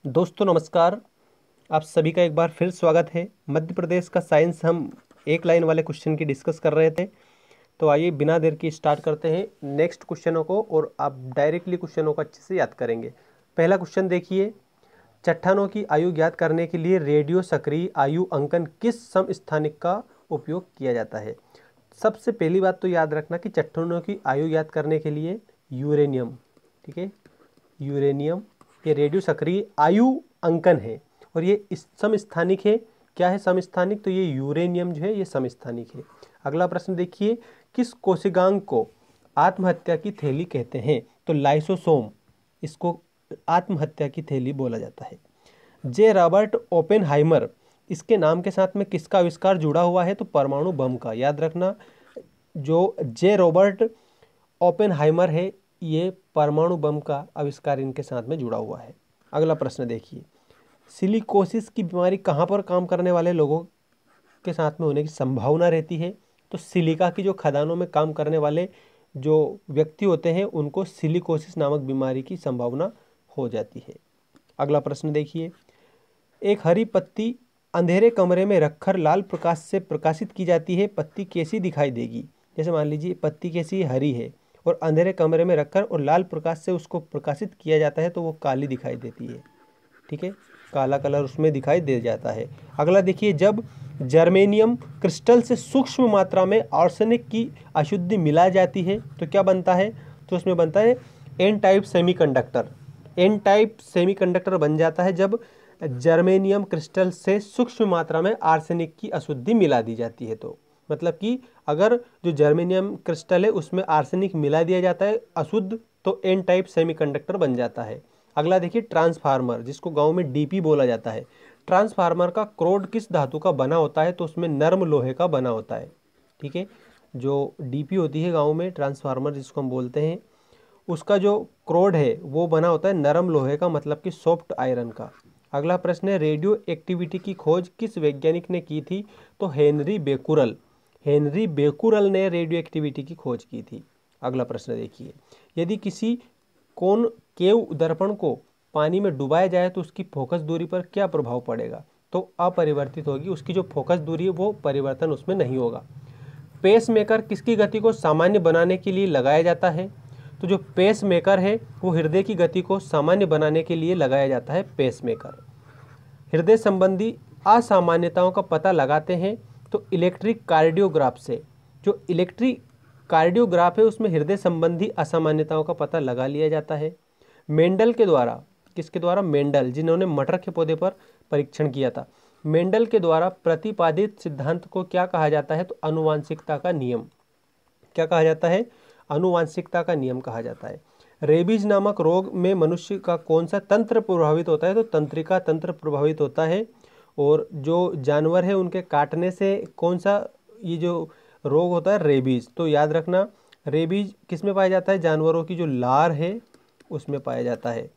दोस्तों नमस्कार। आप सभी का एक बार फिर स्वागत है। मध्य प्रदेश का साइंस हम एक लाइन वाले क्वेश्चन की डिस्कस कर रहे थे, तो आइए बिना देर की स्टार्ट करते हैं नेक्स्ट क्वेश्चनों को, और आप डायरेक्टली क्वेश्चनों को अच्छे से याद करेंगे। पहला क्वेश्चन देखिए, चट्टानों की आयु ज्ञात करने के लिए रेडियो सक्रिय आयु अंकन किस समस्थानिक का उपयोग किया जाता है। सबसे पहली बात तो याद रखना कि चट्टानों की आयु ज्ञात करने के लिए यूरेनियम, ठीक है, यूरेनियम ये रेडियो सक्रिय आयु अंकन है, और ये समस्थानिक है। क्या है समस्थानिक? तो ये यूरेनियम जो है ये समस्थानिक है। अगला प्रश्न देखिए, किस कोशिकांग को आत्महत्या की थैली कहते हैं? तो लाइसोसोम, इसको आत्महत्या की थैली बोला जाता है। जे रॉबर्ट ओपेनहाइमर, इसके नाम के साथ में किसका आविष्कार जुड़ा हुआ है? तो परमाणु बम का। याद रखना, जो जे रॉबर्ट ओपेनहाइमर है ये परमाणु बम का आविष्कार इनके साथ में जुड़ा हुआ है। अगला प्रश्न देखिए, सिलिकोसिस की बीमारी कहाँ पर काम करने वाले लोगों के साथ में होने की संभावना रहती है? तो सिलिका की जो खदानों में काम करने वाले जो व्यक्ति होते हैं उनको सिलिकोसिस नामक बीमारी की संभावना हो जाती है। अगला प्रश्न देखिए, एक हरी पत्ती अंधेरे कमरे में रखकर लाल प्रकाश से प्रकाशित की जाती है, पत्ती कैसी दिखाई देगी? जैसे मान लीजिए पत्ती कैसी हरी है और अंधेरे कमरे में रखकर और लाल प्रकाश से उसको प्रकाशित किया जाता है तो वो काली दिखाई देती है, ठीक है, काला कलर उसमें दिखाई दे जाता है। अगला देखिए, जब जर्मेनियम क्रिस्टल से सूक्ष्म मात्रा में आर्सेनिक की अशुद्धि मिला जाती है तो क्या बनता है? तो उसमें बनता है n type semiconductor. N type semiconductor बन जाता है जब जर्मेनियम क्रिस्टल से सूक्ष्म मात्रा में आर्सेनिक की अशुद्धि मिला दी जाती है। तो मतलब कि अगर जो जर्मेनियम क्रिस्टल है उसमें आर्सेनिक मिला दिया जाता है अशुद्ध, तो एन टाइप सेमीकंडक्टर बन जाता है। अगला देखिए, ट्रांसफार्मर, जिसको गांव में डीपी बोला जाता है। ट्रांसफार्मर का क्रोड किस धातु का बना होता है? तो उसमें नर्म लोहे का बना होता है, ठीक है। जो डीपी होती है गांव में, ट्रांसफार्मर जिसको हम बोलते हैं, उसका जो क्रोड है वो बना होता है नरम लोहे का, मतलब कि सॉफ्ट आयरन का। अगला प्रश्न है, रेडियो एक्टिविटी की खोज किस वैज्ञानिक ने की थी? तो हेनरी बेकुरल। हेनरी बेकुरल ने रेडियो एक्टिविटी की खोज की थी। अगला प्रश्न देखिए, यदि किसी कोन केव दर्पण को पानी में डुबाया जाए तो उसकी फोकस दूरी पर क्या प्रभाव पड़ेगा? तो अपरिवर्तित होगी, उसकी जो फोकस दूरी है वो परिवर्तन उसमें नहीं होगा। पेस मेकर किसकी गति को सामान्य बनाने के लिए लगाया जाता है? तो जो पेस मेकर है वो हृदय की गति को सामान्य बनाने के लिए लगाया जाता है पेस मेकर। हृदय संबंधी असामान्यताओं का पता लगाते हैं तो इलेक्ट्रिक कार्डियोग्राफ से। जो इलेक्ट्रिक कार्डियोग्राफ है उसमें हृदय संबंधी असामान्यताओं का पता लगा लिया जाता है। मेंडल के द्वारा, किसके द्वारा? मेंडल, जिन्होंने मटर के पौधे पर परीक्षण किया था। मेंडल के द्वारा प्रतिपादित सिद्धांत को क्या कहा जाता है? तो अनुवांशिकता का नियम। क्या कहा जाता है? अनुवांशिकता का नियम कहा जाता है। रेबीज नामक रोग में मनुष्य का कौन सा तंत्र प्रभावित होता है? तो तंत्रिका तंत्र प्रभावित होता है। और जो जानवर है उनके काटने से कौन सा ये जो रोग होता है? रेबीज। तो याद रखना, रेबीज किस में पाया जाता है? जानवरों की जो लार है उसमें पाया जाता है।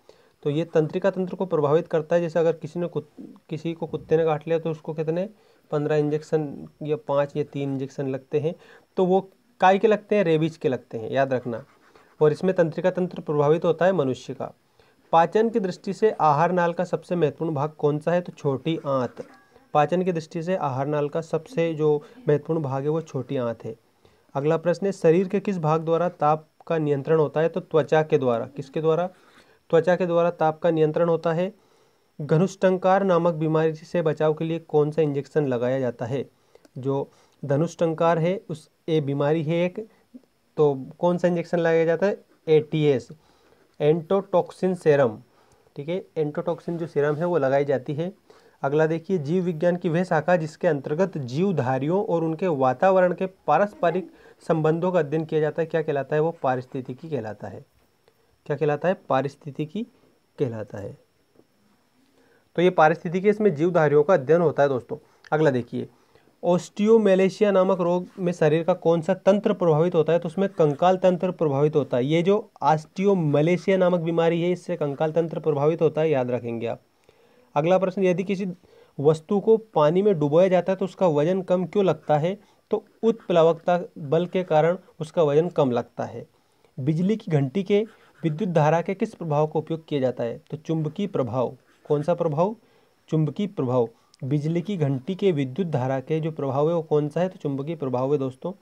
तो ये तंत्रिका तंत्र को प्रभावित करता है। जैसे अगर किसी को कुत्ते ने काट लिया तो उसको कितने 15 इंजेक्शन या 5 या 3 इंजेक्शन लगते हैं। तो वो काय के लगते हैं? रेबीज के लगते हैं, याद रखना। और इसमें तंत्रिका तंत्र प्रभावित होता है मनुष्य का। पाचन की दृष्टि से आहार नाल का सबसे महत्वपूर्ण भाग कौन सा है? तो छोटी आंत। पाचन की दृष्टि से आहार नाल का सबसे जो महत्वपूर्ण भाग है वो छोटी आंत है। अगला प्रश्न है, शरीर के किस भाग द्वारा ताप का नियंत्रण होता है? तो त्वचा के द्वारा। किसके द्वारा? त्वचा के द्वारा ताप का नियंत्रण होता है। धनुष्टंकार नामक बीमारी से बचाव के लिए कौन सा इंजेक्शन लगाया जाता है? जो धनुष्टंकार है उस ये बीमारी है एक, तो कौन सा इंजेक्शन लगाया जाता है? एटीएस, एंटोटॉक्सिन सेरम, ठीक है, एंटोटॉक्सिन जो सीरम है वो लगाई जाती है। अगला देखिए, जीव विज्ञान की वह शाखा जिसके अंतर्गत जीवधारियों और उनके वातावरण के पारस्परिक संबंधों का अध्ययन किया जाता है, क्या कहलाता है? वो पारिस्थितिकी कहलाता है। क्या कहलाता है? पारिस्थितिकी कहलाता है। तो ये पारिस्थितिकी, इसमें जीवधारियों का अध्ययन होता है दोस्तों। अगला देखिए, ऑस्टियोमेलेशिया नामक रोग में शरीर का कौन सा तंत्र प्रभावित होता है? तो उसमें कंकाल तंत्र प्रभावित होता है। ये जो ऑस्टियोमेलेशिया नामक बीमारी है इससे कंकाल तंत्र प्रभावित होता है, याद रखेंगे आप। अगला प्रश्न, यदि किसी वस्तु को पानी में डुबोया जाता है तो उसका वजन कम क्यों लगता है? तो उत्प्लावकता बल के कारण उसका वजन कम लगता है। बिजली की घंटी के विद्युत धारा के किस प्रभाव का उपयोग किया जाता है? तो चुंबकीय प्रभाव। कौन सा प्रभाव? चुंबकीय प्रभाव। बिजली की घंटी के विद्युत धारा के जो प्रभाव है वो कौन सा है? तो चुंबकीय प्रभाव है दोस्तों।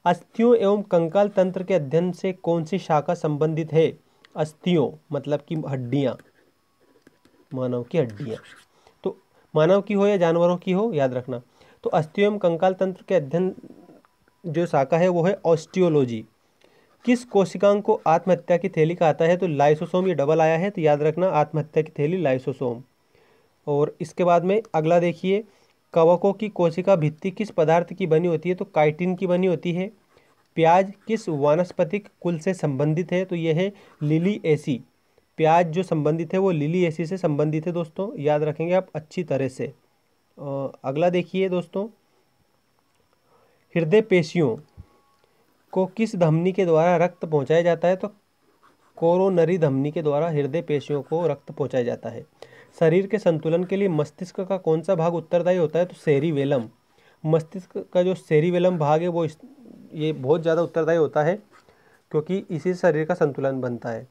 अस्थियों एवं कंकाल तंत्र के अध्ययन से कौन सी शाखा संबंधित है? अस्थियों मतलब कि हड्डियां, मानव की हड्डियां। तो मानव की हो या जानवरों की हो, याद रखना। तो अस्थियों एवं कंकाल तंत्र के अध्ययन जो शाखा है वो है ऑस्टियोलॉजी। किस कोशिकांग को आत्महत्या की थैली कहता है? तो लाइसोसोम। ये डबल आया है तो याद रखना, आत्महत्या की थैली लाइसोसोम। और इसके बाद में अगला देखिए, कवकों की कोशिका भित्ति किस पदार्थ की बनी होती है? तो काइटिन की बनी होती है। प्याज किस वानस्पतिक कुल से संबंधित है? तो यह है लिलिएसी। प्याज जो संबंधित है वो लिलिएसी से संबंधित है दोस्तों, याद रखेंगे आप अच्छी तरह से। अगला देखिए दोस्तों, हृदय पेशियों को किस धमनी के द्वारा रक्त पहुंचाया जाता है? तो कोरोनरी धमनी के द्वारा हृदय पेशियों को रक्त पहुंचाया जाता है। शरीर के संतुलन के लिए मस्तिष्क का कौन सा भाग उत्तरदायी होता है? तो सेरिवेलम। मस्तिष्क का जो सेरिवेलम भाग है वो ये बहुत ज़्यादा उत्तरदायी होता है, क्योंकि इसी से शरीर का संतुलन बनता है।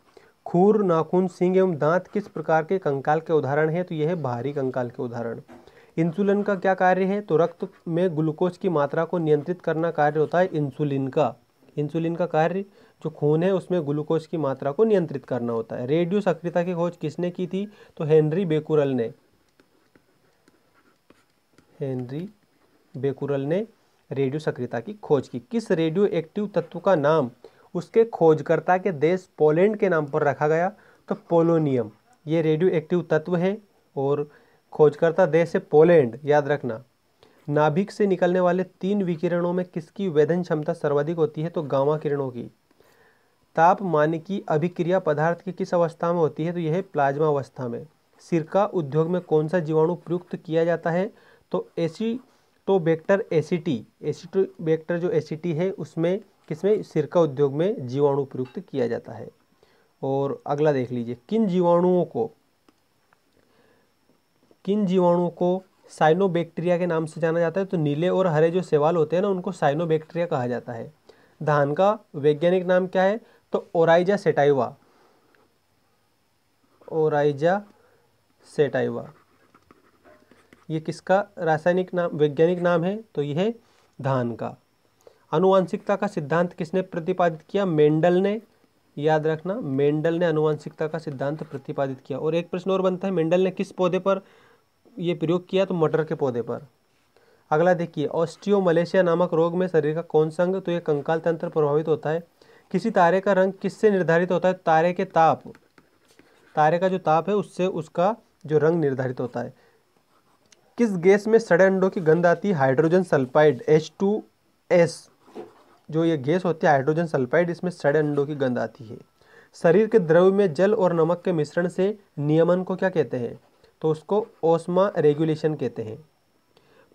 खूर, नाखून, सींग एवं दांत किस प्रकार के कंकाल के उदाहरण है? तो यह है बाहरी कंकाल के उदाहरण। इंसुलिन का क्या कार्य है? तो रक्त में ग्लूकोज की मात्रा को नियंत्रित करना कार्य होता है इंसुलिन का। इंसुलिन का कार्य जो खून है उसमें ग्लूकोज की मात्रा को नियंत्रित करना होता है। रेडियो सक्रियता की खोज किसने की थी? तो हेनरी बेकुरल ने। हेनरी बेकुरल ने रेडियो सक्रियता की खोज की। किस रेडियो एक्टिव तत्व का नाम उसके खोजकर्ता के देश पोलैंड के नाम पर रखा गया? तो पोलोनियम। ये रेडियो एक्टिव तत्व है और खोजकर्ता देश है पोलैंड, याद रखना। नाभिक से निकलने वाले 3 विकिरणों में किसकी वेधन क्षमता सर्वाधिक होती है? तो गामा किरणों की। तापमानिकी अभिक्रिया पदार्थ की किस अवस्था में होती है? तो यह है प्लाज्मा अवस्था में। सिरका उद्योग में कौन सा जीवाणु प्रयुक्त किया जाता है? तो एसिटोबैक्टर एसिटी। एसिटोबैक्टर जो एसिटी है उसमें किसमें? सिरका उद्योग में जीवाणु प्रयुक्त किया जाता है। और अगला देख लीजिए, किन जीवाणुओं को साइनोबैक्टीरिया के नाम से जाना जाता है? तो नीले और हरे जो शैवाल होते हैं ना उनको साइनोबैक्टीरिया कहा जाता है। धान का वैज्ञानिक नाम क्या है? तो ओराइजा सेटाइवा। Oryza sativa. ये किसका रासायनिक नाम, वैज्ञानिक नाम है? तो यह है धान का। आनुवांशिकता का सिद्धांत किसने प्रतिपादित किया? मेंडल ने। याद रखना, मेंडल ने आनुवांशिकता का सिद्धांत प्रतिपादित किया। और एक प्रश्न और बनता है, मेंडल ने किस पौधे पर ये प्रयोग किया? तो मटर के पौधे पर। अगला देखिए, ऑस्टियोमलेशिया नामक रोग में शरीर का कौन सा अंग, तो ये कंकाल तंत्र प्रभावित होता है। किसी तारे का रंग किससे निर्धारित होता है? तारे के ताप, तारे का जो ताप है उससे उसका जो रंग निर्धारित होता है। किस गैस में सड़े अंडों की गंध आती है? Hydrogen sulphide H2S। जो ये गैस होती है हाइड्रोजन सल्फाइड, इसमें सड़े अंडों की गंध आती है। शरीर के द्रव्य में जल और नमक के मिश्रण से नियमन को क्या कहते हैं? तो उसको ओस्मा रेगुलेशन कहते हैं।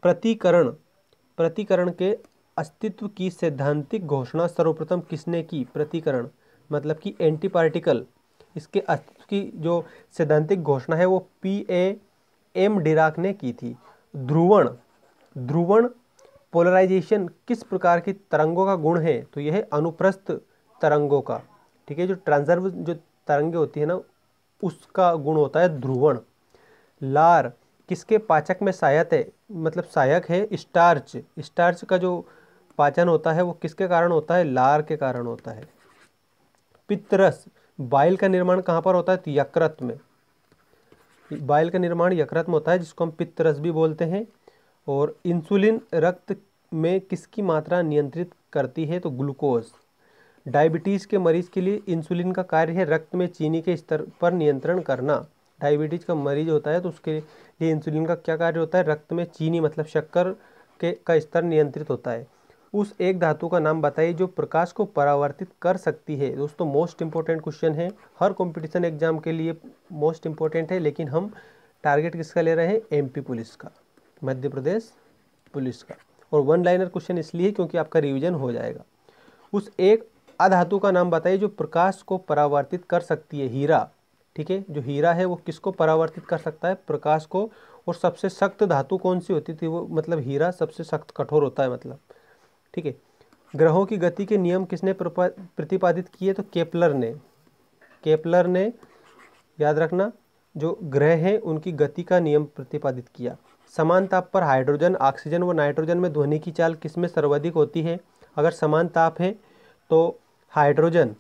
प्रतिकरण के अस्तित्व की सैद्धांतिक घोषणा सर्वप्रथम किसने की? प्रतिकरण मतलब कि एंटी पार्टिकल, इसके अस्तित्व की जो सैद्धांतिक घोषणा है वो PAM डिराक ने की थी। ध्रुवण पोलराइजेशन किस प्रकार की तरंगों का गुण है? तो यह है अनुप्रस्थ तरंगों का। ठीक है, जो ट्रांसवर्स जो तरंगे होती है ना उसका गुण होता है ध्रुवण। लार किसके पाचक में सहायक है? मतलब सहायक है स्टार्च। स्टार्च का जो पाचन होता है वो किसके कारण होता है? लार के कारण होता है। पित्तरस, बाइल का निर्माण कहाँ पर होता है? तो यकृत में। बाइल का निर्माण यकृत में होता है जिसको हम पित्तरस भी बोलते हैं। और इंसुलिन रक्त में किसकी मात्रा नियंत्रित करती है? तो ग्लूकोज। डायबिटीज़ के मरीज के लिए इंसुलिन का कार्य है रक्त में चीनी के स्तर पर नियंत्रण करना। डायबिटीज़ का मरीज होता है तो उसके लिए इंसुलिन का क्या कार्य होता है? रक्त में चीनी मतलब शक्कर का स्तर नियंत्रित होता है। उस एक धातु का नाम बताइए जो प्रकाश को परावर्तित कर सकती है। दोस्तों मोस्ट इंपॉर्टेंट क्वेश्चन है, हर कंपटीशन एग्जाम के लिए मोस्ट इंपॉर्टेंट है, लेकिन हम टारगेट किसका ले रहे हैं? MP पुलिस का, मध्य प्रदेश पुलिस का। और 1 लाइनर क्वेश्चन इसलिए क्योंकि आपका रिवीजन हो जाएगा। उस एक अधातु का नाम बताइए जो प्रकाश को परावर्तित कर सकती है। हीरा। ठीक है, जो हीरा है वो किसको परावर्तित कर सकता है? प्रकाश को। और सबसे सख्त धातु कौन सी होती थी? वो मतलब हीरा सबसे सख्त कठोर होता है मतलब। ठीक है, ग्रहों की गति के नियम किसने प्रतिपादित किए? तो केपलर ने। याद रखना, जो ग्रह हैं उनकी गति का नियम प्रतिपादित किया। समान ताप पर हाइड्रोजन, ऑक्सीजन व नाइट्रोजन में ध्वनि की चाल किसमें सर्वाधिक होती है? अगर समान ताप है तो हाइड्रोजन,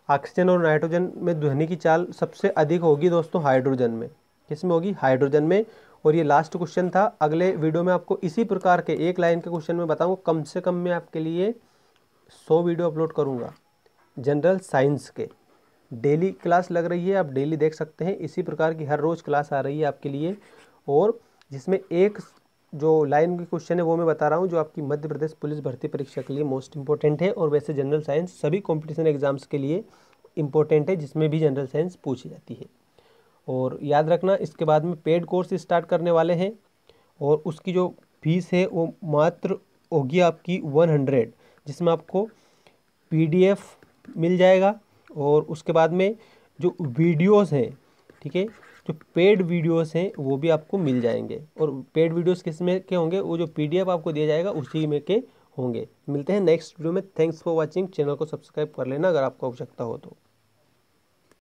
ऑक्सीजन और नाइट्रोजन में ध्वनि की चाल सबसे अधिक होगी दोस्तों हाइड्रोजन में। किसमें होगी? हाइड्रोजन में। और ये लास्ट क्वेश्चन था। अगले वीडियो में आपको इसी प्रकार के एक लाइन के क्वेश्चन में बताऊंगा। कम से कम मैं आपके लिए 100 वीडियो अपलोड करूंगा जनरल साइंस के। डेली क्लास लग रही है, आप डेली देख सकते हैं। इसी प्रकार की हर रोज़ क्लास आ रही है आपके लिए, और जिसमें एक जो लाइन की क्वेश्चन है वो मैं बता रहा हूँ, जो आपकी मध्य प्रदेश पुलिस भर्ती परीक्षा के लिए मोस्ट इंपॉर्टेंट है। और वैसे जनरल साइंस सभी कॉम्पिटिशन एग्जाम्स के लिए इम्पोर्टेंट है, जिसमें भी जनरल साइंस पूछी जाती है। और याद रखना, इसके बाद में पेड कोर्स स्टार्ट करने वाले हैं, और उसकी जो फीस है वो मात्र होगी आपकी 100, जिसमें आपको PDF मिल जाएगा। और उसके बाद में जो वीडियोस हैं, ठीक है, जो पेड वीडियोस हैं वो भी आपको मिल जाएंगे। और पेड वीडियोस किस में के होंगे? वो जो PDF आपको दिया जाएगा उसी में के होंगे। मिलते हैं नेक्स्ट वीडियो में। Thanks for watching. चैनल को सब्सक्राइब कर लेना अगर आपको आवश्यकता हो तो।